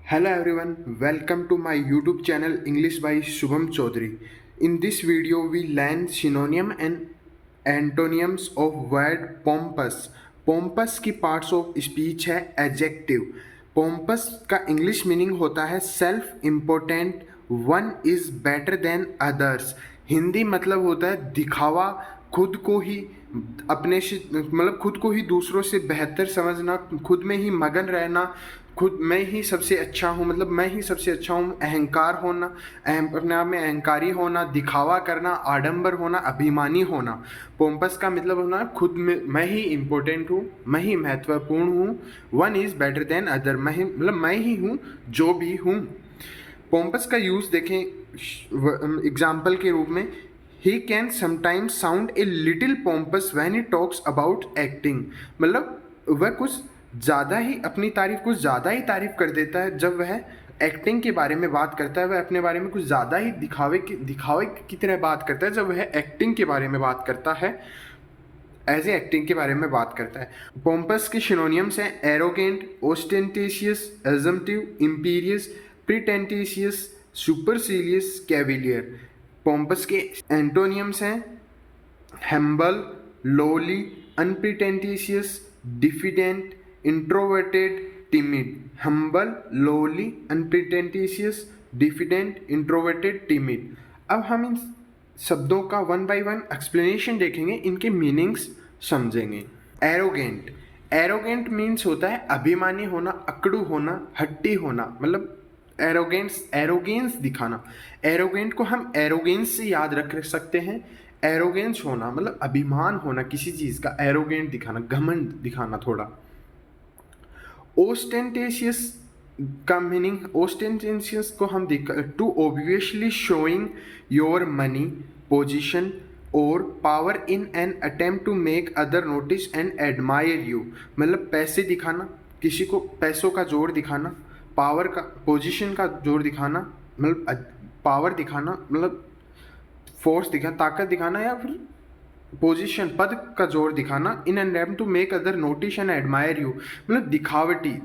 Hello everyone, welcome to my YouTube channel English by Shubham Chaudhary. In this video, we learn synonym and antonyms of word pompous. Pompous की parts of speech है adjective. Pompous का English meaning होता है self important, one is better than others. Hindi मतलब होता है दिखावा, खुद को ही अपने से मतलब खुद को ही दूसरों से बेहतर समझना, खुद में ही मगन रहना, खुद मैं ही सबसे अच्छा हूँ, मतलब मैं ही सबसे अच्छा हूँ, अहंकार होना, अपने आप में अहंकारी होना, दिखावा करना, आडंबर होना, अभिमानी होना। पोम्पस का मतलब होना है खुद में मैं ही इम्पोर्टेंट हूँ, मैं ही महत्वपूर्ण हूँ, one is better than other, मैं ही मतलब मैं ही हूँ जो भी हूँ। पोम्पस का यूज़ देखें एग्जाम्पल के रूप में, he can sometimes sound a little pompous when he talks about acting, मतलब वह कुछ ज़्यादा ही अपनी तारीफ कुछ ज़्यादा ही तारीफ कर देता है जब वह एक्टिंग के बारे में बात करता है। वह अपने बारे में कुछ ज़्यादा ही दिखावे की तरह बात करता है जब वह एक्टिंग के बारे में बात करता है, एज ए एक्टिंग के बारे में बात करता है। पोम्पस के सिनोनियम्स हैं arrogant, ostentatious, assumptive, imperious, pretentious, supercilious, cavalier. Pompous के एंटोनियम्स हैं humble, lowly, unpretentious, diffident, introverted, timid. Humble, lowly, unpretentious, diffident, introverted, timid. अब हम इन शब्दों का वन बाय वन एक्सप्लेनेशन देखेंगे, इनके मीनिंग्स समझेंगे। एरोगेंट, एरोगेंट मीन्स होता है अभिमानी होना, अकड़ू होना, हट्टी होना, मतलब एरोगेंस दिखाना। एरोगेंट को हम एरोगेंस से याद रख सकते हैं। एरोगेंस होना मतलब अभिमान होना किसी चीज़ का, एरोगेंट दिखाना, घमंड दिखाना थोड़ा। ओस्टेंटेशियस का मीनिंग, ओस्टेंटेशियस को हम to obviously showing your money, position और power in an attempt to make other notice and admire you, मतलब पैसे दिखाना, किसी को पैसों का जोर दिखाना, पावर का, पोजीशन का जोर दिखाना, मतलब पावर दिखाना, मतलब फोर्स दिखाना, ताकत दिखाना, या फिर पोजीशन, पद का जोर दिखाना। In an attempt to make other notice and admire you, मतलब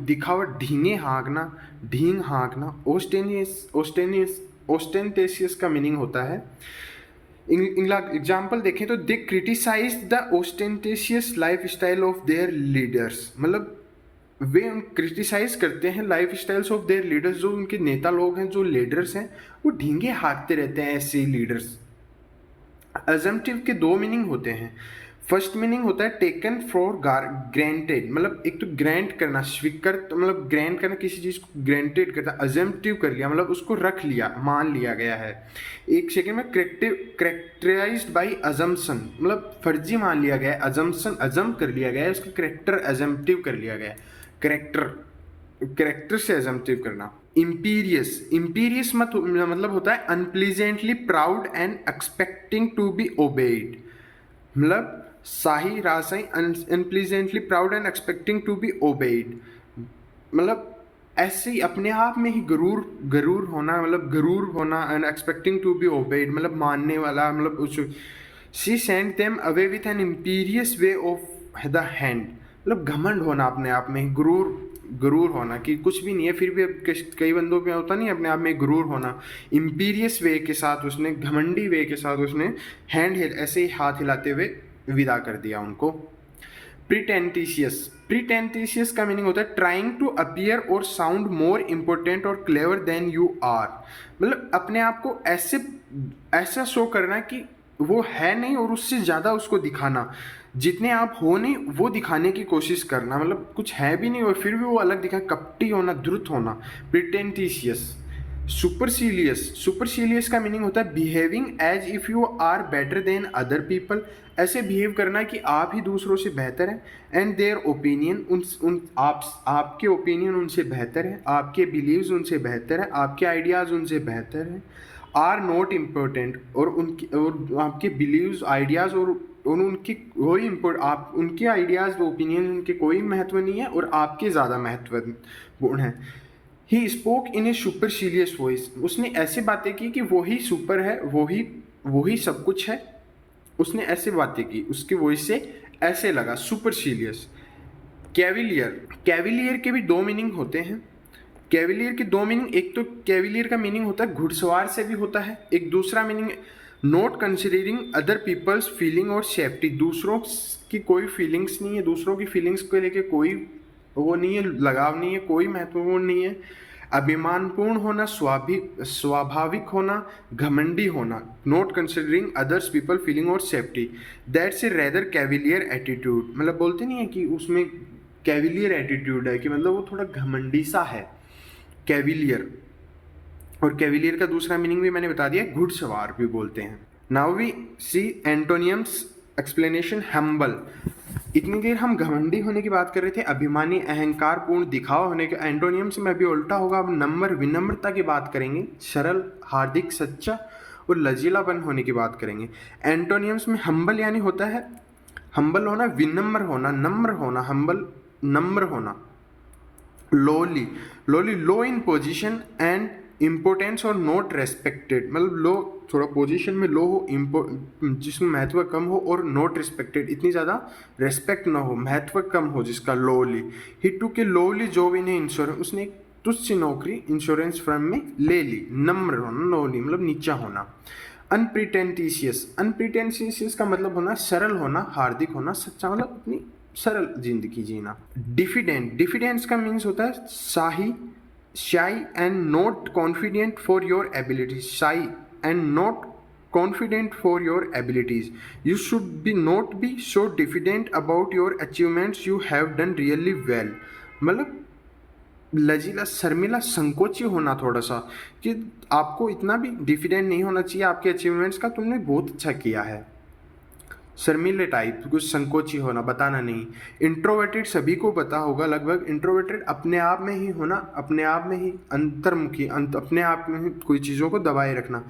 दिखावट, ढींगे हाँकना, ढींग हाँकना। ओस्टेंटेशियस का मीनिंग होता है, एग्जाम्पल देखें तो they criticise the ostentatious lifestyle of their leaders, मतलब वे क्रिटिसाइज करते हैं lifestyles of their leaders, जो उनके नेता लोग हैं, जो लीडर्स हैं, वो ढींगे हाँकते रहते हैं ऐसे लीडर्स। अजम्पटिव के दो मीनिंग होते हैं। फर्स्ट मीनिंग होता है टेकन फॉर ग्रांटेड, मतलब एक तो ग्रांट करना, स्वीकार, मतलब ग्रांट करना, किसी चीज़ को ग्रांटेड करता, अजम्पटिव कर लिया मतलब उसको रख लिया, मान लिया गया है। एक सेकेंड में करेक्टराइज्ड बाई अजम्पशन, मतलब फर्जी मान लिया गया है, अजम्पशन अजम कर लिया गया है, उसका करेक्टर अजम्पटिव कर लिया गया है। करेक्टर से अजम्पटिव करना। इंपीरियस मतलब होता है unpleasantly proud and expecting to be obeyed, मतलब शाही राजशाही, unpleasantly proud and expecting to be obeyed, मतलब ऐसे ही अपने आप में ही गरूर होना, मतलब गरूर होना, and expecting to be obeyed मतलब मानने वाला, मतलब उस she send them away with an imperious way of the hand, मतलब घमंड होना, अपने आप में गुरूर होना कि कुछ भी नहीं है फिर भी, कई बंदों पे होता नहीं अपने आप में गुरूर होना। इम्पीरियस वे के साथ उसने, घमंडी वे के साथ उसने हैंड ऐसे ही हाथ हिलाते हुए विदा कर दिया उनको। प्रिटेंटिशियस का मीनिंग होता है ट्राइंग टू अपीयर और साउंड मोर इम्पोर्टेंट और क्लेवर देन यू आर, मतलब अपने आप को ऐसा शो करना कि वो है नहीं और उससे ज़्यादा उसको दिखाना, जितने आप हो नहीं वो दिखाने की कोशिश करना, मतलब कुछ है भी नहीं और फिर भी वो अलग दिखा, कपटी होना, धृत होना। प्रिटेंटिशियस। सुपरसीलियस का मीनिंग होता है behaving as if you are better than other people, ऐसे बिहेव करना कि आप ही दूसरों से बेहतर हैं। एंड देयर ओपिनियन, आपके ओपिनियन उनसे बेहतर है, आपके बिलीव्स उनसे बेहतर है, आपके आइडियाज़ उनसे बेहतर हैं। आर नॉट इम्पोर्टेंट, और आपके बिलीव्स, आइडियाज़ और उनकी कोई आप उनके आइडियाज़, ओपिनियन, उनके कोई महत्व नहीं है और आपके ज़्यादा महत्वपूर्ण है। He spoke in A सुपरसीलियस voice, उसने ऐसे बातें की कि वही सुपर है, वही सब कुछ है, उसने ऐसे बातें की, उसकी वॉइस से ऐसे लगा, सुपरसीलियस। कैविलियर के भी दो मीनिंग होते हैं। कैविलियर की दो मीनिंग, एक तो कैविलियर का मीनिंग होता है घुड़सवार से भी होता है, एक दूसरा meaning not considering other people's feeling और सेफ्टी, दूसरों की कोई फीलिंग्स नहीं है, दूसरों की फीलिंग्स को लेके कोई वो नहीं है, लगाव नहीं है, कोई महत्वपूर्ण नहीं है। अभिमानपूर्ण होना, स्वाभाविक होना, घमंडी होना, not considering others people feeling और safety, that's a rather cavalier attitude, मतलब बोलते नहीं है कि उसमें कैविलियर एटीट्यूड है, कि मतलब वो थोड़ा घमंडी सा है कैविलियर। और कैविलियर का दूसरा मीनिंग भी मैंने बता दिया, घुड़सवार भी बोलते हैं। Now we see antonyms explanation. Humble, इतनी देर हम घमंडी होने की बात कर रहे थे, अभिमानी, अहंकारपूर्ण, दिखावा होने के। एंटोनियम्स में अभी उल्टा होगा, अब नम्र, विनम्रता की बात करेंगे, सरल, हार्दिक, सच्चा और लचीलापन होने की बात करेंगे। एंटोनियम्स में हम्बल यानी होता है, हम्बल होना, विनम्र होना, नम्र होना, हम्बल नम्र होना। Lolly, lolly low in position and importance और नॉट रेस्पेक्टेड, मतलब लो, थोड़ा पोजीशन में लो हो, जिसमें महत्व कम हो, और नॉट रिस्पेक्टेड, इतनी ज़्यादा रेस्पेक्ट ना हो, महत्व कम हो जिसका। Lolly, he took A lolly job in insurance, उसने एक तुच्छ नौकरी इंश्योरेंस फर्म में ले ली। नम्र होना, लोली मतलब नीचा होना। अनप्रिटेंटिशियस, अनप्रिटेंटिशियस का मतलब होना सरल होना, हार्दिक होना, सच्चा, मतलब अपनी सरल जिंदगी जीना। डिफिडेंट, डिफिडेंस का मीन्स होता है शाही, shy and not confident for your abilities, shy and not confident for your abilities, you should be not be so diffident about your achievements, you have done really well, मतलब लजीला, शर्मिला, संकोची होना थोड़ा सा, कि आपको इतना भी डिफिडेंट नहीं होना चाहिए आपके अचीवमेंट्स का, तुमने बहुत अच्छा किया है। शर्मीले टाइप, कुछ संकोची होना, बताना नहीं। इंट्रोवर्टेड सभी को पता होगा लगभग, इंट्रोवर्टेड अपने आप में ही होना, अपने आप में ही अंतर्मुखी, अपने आप में ही कोई चीज़ों को दबाए रखना।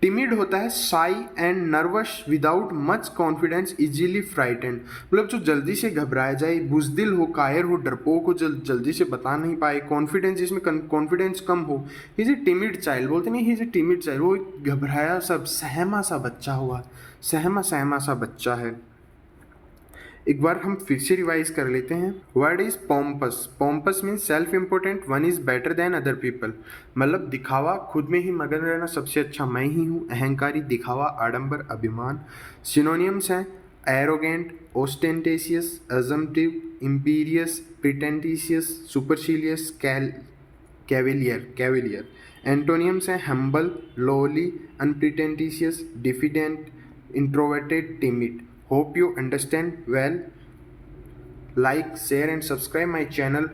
टिमिड होता है Sai and nervous without much confidence, easily frightened, मतलब जो जल्दी से घबराया जाए, बुजदिल हो, कायर हो, डरपोक हो, जल्दी से बता नहीं पाए। कॉन्फिडेंस, जिसमें कॉन्फिडेंस कम हो, he is a timid child, बोलते नहीं, he is a timid child, वो एक घबराया सब सहमा सा बच्चा हुआ, सहमा सहमा सा बच्चा है। एक बार हम फिर से रिवाइज कर लेते हैं। Word is pompous, pompous means self important, one is better than other people, मतलब दिखावा, खुद में ही मगन रहना, सबसे अच्छा मैं ही हूँ। अहंकारी, दिखावा, आडंबर, अभिमान। सिनोनियम्स हैं arrogant, ostentatious, assumptive, imperious, pretentious, supercilious, cavalier, cavalier. Antonyms हैं humble, lowly, unpretentious, diffident, introverted, timid. Hope you understand well. Like, share and subscribe my channel